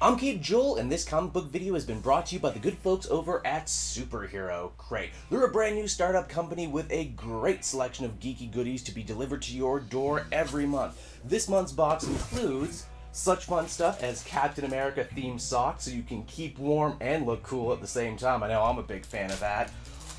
I'm Cape Joel, and this comic book video has been brought to you by the good folks over at SuperHeroCrate. They're a brand new startup company with a great selection of geeky goodies to be delivered to your door every month. This month's box includes such fun stuff as Captain America themed socks so you can keep warm and look cool at the same time. I know I'm a big fan of that.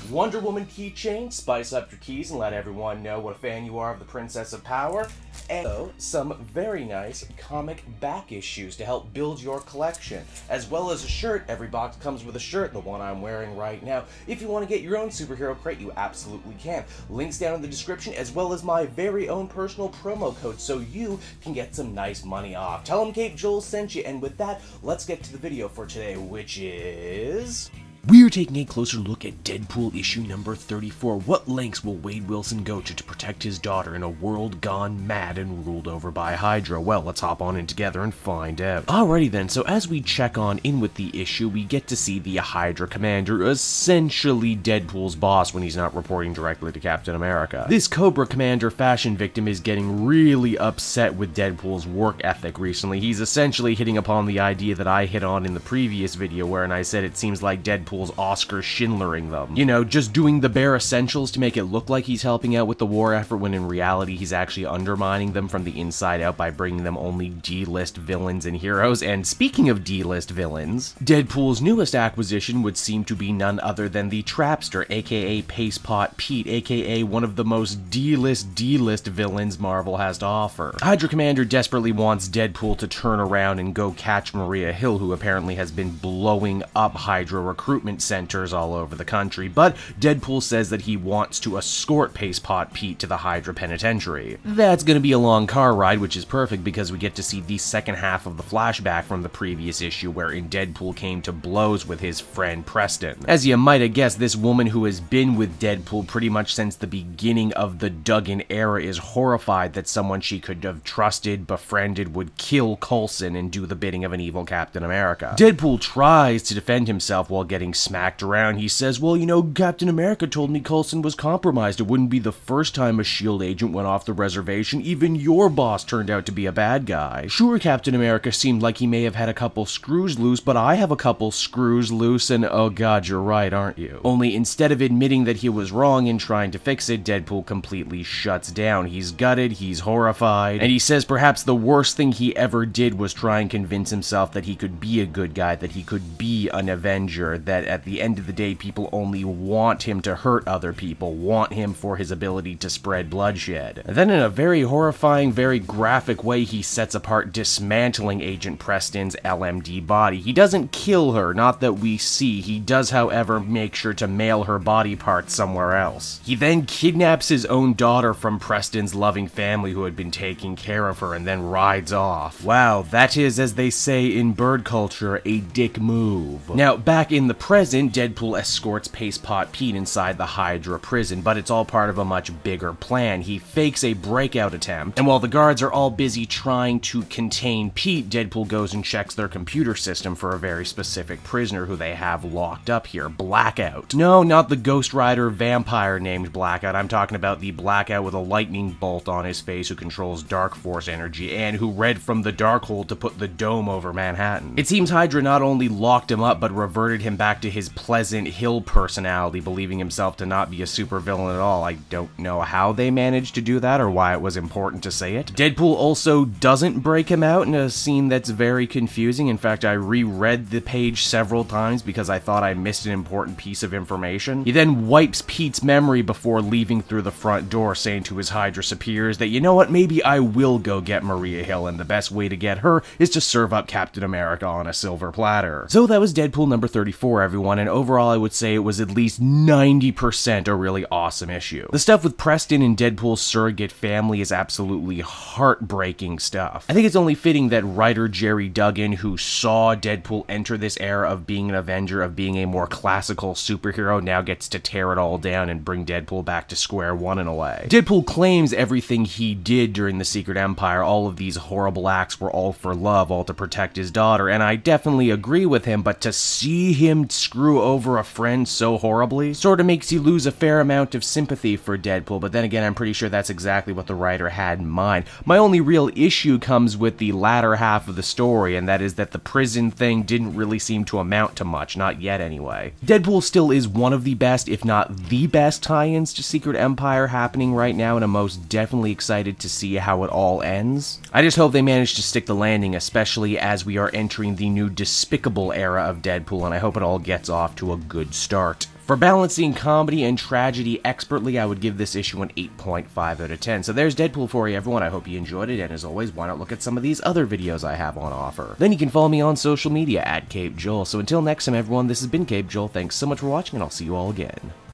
Wonder Woman keychain, spice up your keys and let everyone know what a fan you are of the Princess of Power. And some very nice comic back issues to help build your collection, as well as a shirt. Every box comes with a shirt, the one I'm wearing right now. If you want to get your own superhero crate, you absolutely can. Links down in the description, as well as my very own personal promo code, so you can get some nice money off. Tell them Cape Joel sent you, and with that, let's get to the video for today, which is... we're taking a closer look at Deadpool issue number 34. What lengths will Wade Wilson go to protect his daughter in a world gone mad and ruled over by Hydra? Well, let's hop on in together and find out. Alrighty then, so as we check on in with the issue, we get to see the Hydra commander, essentially Deadpool's boss when he's not reporting directly to Captain America. This Cobra commander fashion victim is getting really upset with Deadpool's work ethic recently. He's essentially hitting upon the idea that I hit on in the previous video wherein I said it seems like Deadpool's Oscar Schindlering them. You know, just doing the bare essentials to make it look like he's helping out with the war effort when in reality he's actually undermining them from the inside out by bringing them only D-list villains and heroes. And speaking of D-list villains, Deadpool's newest acquisition would seem to be none other than the Trapster, aka Pastepot Pete, aka one of the most D-list villains Marvel has to offer. Hydra Commander desperately wants Deadpool to turn around and go catch Maria Hill, who apparently has been blowing up Hydra recruitment centers all over the country, but Deadpool says that he wants to escort Pastepot Pete to the Hydra penitentiary. That's gonna be a long car ride, which is perfect because we get to see the second half of the flashback from the previous issue wherein Deadpool came to blows with his friend Preston. As you might have guessed, this woman who has been with Deadpool pretty much since the beginning of the Duggan era is horrified that someone she could have trusted, befriended, would kill Coulson and do the bidding of an evil Captain America. Deadpool tries to defend himself while getting smacked around. He says, well, you know, Captain America told me Coulson was compromised. It wouldn't be the first time a S.H.I.E.L.D. agent went off the reservation. Even your boss turned out to be a bad guy. Sure, Captain America seemed like he may have had a couple screws loose, but I have a couple screws loose, and oh god, you're right, aren't you? Only instead of admitting that he was wrong and trying to fix it, Deadpool completely shuts down. He's gutted, he's horrified, and he says perhaps the worst thing he ever did was try and convince himself that he could be a good guy, that he could be an Avenger, that at the end of the day, people only want him to hurt other people, want him for his ability to spread bloodshed. And then in a very horrifying, very graphic way, he sets apart dismantling Agent Preston's LMD body. He doesn't kill her, not that we see. He does, however, make sure to mail her body parts somewhere else. He then kidnaps his own daughter from Preston's loving family who had been taking care of her and then rides off. Wow, that is, as they say in bird culture, a dick move. Now, back in the present, Deadpool escorts Pastepot Pete inside the Hydra prison, but it's all part of a much bigger plan. He fakes a breakout attempt, and while the guards are all busy trying to contain Pete, Deadpool goes and checks their computer system for a very specific prisoner who they have locked up here, Blackout. No, not the Ghost Rider vampire named Blackout. I'm talking about the Blackout with a lightning bolt on his face who controls Dark Force energy and who read from the Darkhold to put the dome over Manhattan. It seems Hydra not only locked him up, but reverted him back to his Pleasant Hill personality, believing himself to not be a supervillain at all. I don't know how they managed to do that or why it was important to say it. Deadpool also doesn't break him out in a scene that's very confusing. In fact, I reread the page several times because I thought I missed an important piece of information. He then wipes Pete's memory before leaving through the front door, saying to his Hydra superiors that, you know what, maybe I will go get Maria Hill, and the best way to get her is to serve up Captain America on a silver platter. So that was Deadpool number 34, everyone, and overall I would say it was at least 90% a really awesome issue. The stuff with Preston and Deadpool's surrogate family is absolutely heartbreaking stuff. I think it's only fitting that writer Jerry Duggan, who saw Deadpool enter this era of being an Avenger, of being a more classical superhero, now gets to tear it all down and bring Deadpool back to square one in a way. Deadpool claims everything he did during the Secret Empire, all of these horrible acts were all for love, all to protect his daughter, and I definitely agree with him, but to see him would screw over a friend so horribly sort of makes you lose a fair amount of sympathy for Deadpool, but then again, I'm pretty sure that's exactly what the writer had in mind. My only real issue comes with the latter half of the story, and that is that the prison thing didn't really seem to amount to much, not yet anyway. Deadpool still is one of the best, if not the best, tie-ins to Secret Empire happening right now, and I'm most definitely excited to see how it all ends. I just hope they manage to stick the landing, especially as we are entering the new despicable era of Deadpool, and I hope it all gets off to a good start. For balancing comedy and tragedy expertly, I would give this issue an 8.5 out of 10. So there's Deadpool for you, everyone. I hope you enjoyed it, and as always, why not look at some of these other videos I have on offer. Then you can follow me on social media at Cape Joel. So until next time, everyone, this has been Cape Joel. Thanks so much for watching, and I'll see you all again.